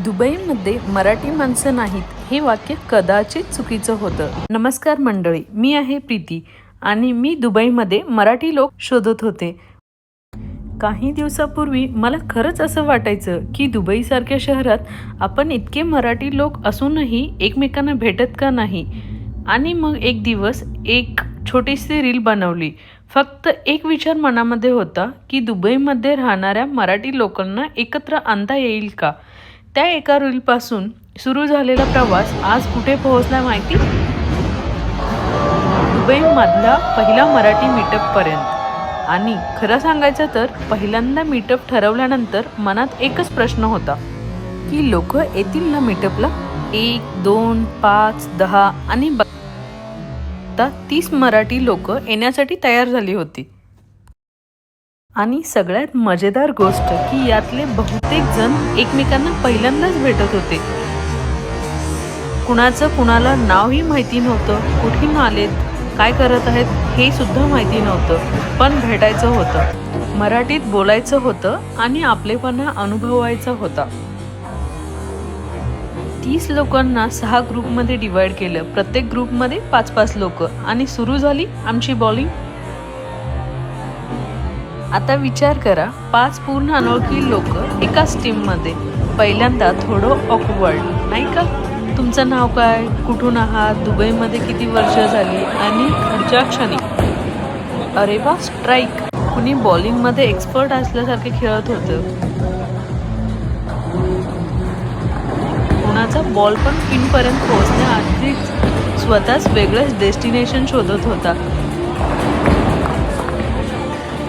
दुबईमध्ये मराठी माणसं नाहीत हे वाक्य कदाचित चुकीचं होतं. नमस्कार मंडळी, मी आहे प्रीती आणि मी दुबईमध्ये मराठी लोक शोधत होते. काही दिवसापूर्वी मला खरंच असं वाटायचं की दुबईसारख्या शहरात आपण इतके मराठी लोक असूनही एकमेकांना भेटत का नाही. आणि मग एक दिवस एक छोटीशी रील बनवली. फक्त एक विचार मनामध्ये होता की दुबईमध्ये राहणाऱ्या मराठी लोकांना एकत्र आणता येईल का. त्या एका रीलपासून सुरू झालेला प्रवास आज कुठे पोहोचला माहिती? दुबईमधला पहिला मराठी मीटअपपर्यंत. आणि खरं सांगायचं तर पहिल्यांदा मीटअप ठरवल्यानंतर मनात एकच प्रश्न होता की लोक येतील ना मीटअपला. 1, 2, 5, 10 आणि 30 मराठी लोक येण्यासाठी तयार झाली होती. आणि सगळ्यात मजेदार गोष्ट की यातले बहुतेक जण एकमेकांना पहिल्यांदाच भेटत होते. कुणाचं कुणाला नावही माहिती नव्हतं, कुठून आलेत, काय करत आहेत हे सुद्धा माहिती नव्हतं. पण भेटायचं होतं, मराठीत बोलायचं होतं आणि आपलेपणा अनुभवायचा होता. 30 लोकांना 6 ग्रुपमध्ये डिवाइड केलं. प्रत्येक ग्रुपमध्ये 5-5 लोक आणि सुरू झाली आमची बॉलिंग. आता विचार करा, 5 पूर्ण अनोळखी लोक एकाच टीममध्ये. पहिल्यांदा थोडं ऑकवर्ड नाही का? तुमचं नाव काय, कुठून आहात, दुबईमध्ये किती वर्ष झाली, आणि पुढच्या क्षणी अरे वा स्ट्राईक. कुणी बॉलिंगमध्ये एक्सपर्ट असल्यासारखे खेळत होतं. कुणाचा बॉल पण पिनपर्यंत पोहोचण्याआधीच स्वतःच वेगळंच डेस्टिनेशन शोधत होता.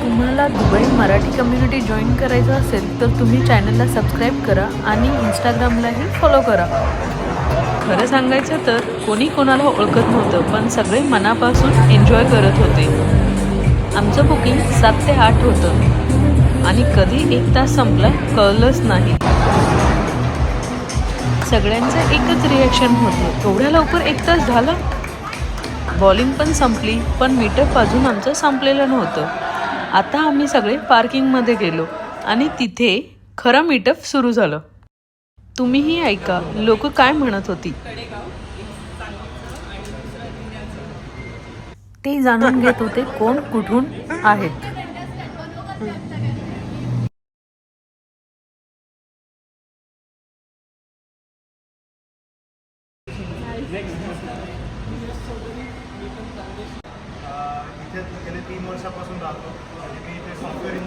तुम्हाला दुबई मराठी कम्युनिटी जॉईन करायचं असेल तर तुम्ही चॅनलला सबस्क्राईब करा आणि इंस्टाग्रामलाही फॉलो करा. खरं सांगायचं तर कोणी कोणाला ओळखत नव्हतं, पण सगळे मनापासून एन्जॉय करत होते. आमचं बुकिंग 7 ते 8 होतं आणि कधी 1 तास संपला कळलंच नाही. सगळ्यांचं एकच रिॲक्शन होतं, एवढ्या लवकर 1 तास झाला. बॉलिंग पण संपली, पण मीटअप अजून आमचं संपलेलं नव्हतं. आता आम्ही सगळे पार्किंगमध्ये गेलो आणि तिथे खरं मीटअप सुरू झालं. तुम्हीही ऐका लोक काय म्हणत होती ते जाणून घेत होते कोण कुठून आहेत.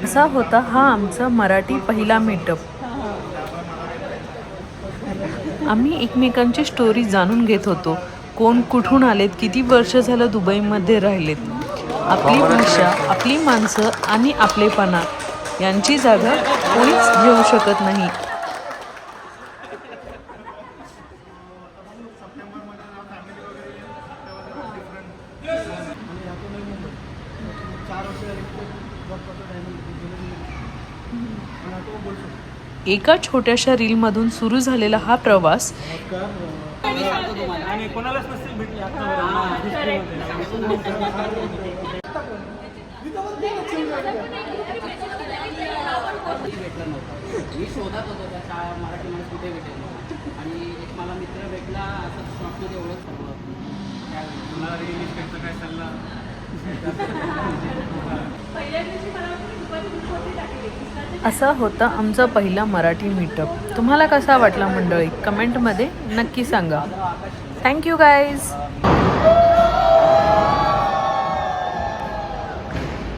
असा होता हा आमचा मराठी पहिला मीटअप. आम्ही एकमेकांची स्टोरी जाणून घेत होतो. कोण कुठून आलेत, किती वर्ष झालं दुबईमध्ये राहिलेत. आपली भाषा, आपली माणसं आणि आपलेपणा यांची जागा कोणीच घेऊ शकत नाही. एका छोट्याशा रीलमधून सुरू झालेला हा प्रवास मी शोधत होतो त्या शाळा मराठी माणूस कुठे भेटेल आणि एक मला मित्र भेटला. असं शॉपमध्ये ओळख मला रिअल इस्टेटचा काय सल्ला. असा होता आमचा पहिला मराठी मीटअप. तुम्हाला कसा वाटला मंडळी? कमेंटमध्ये नक्की सांगा. Thank you guys.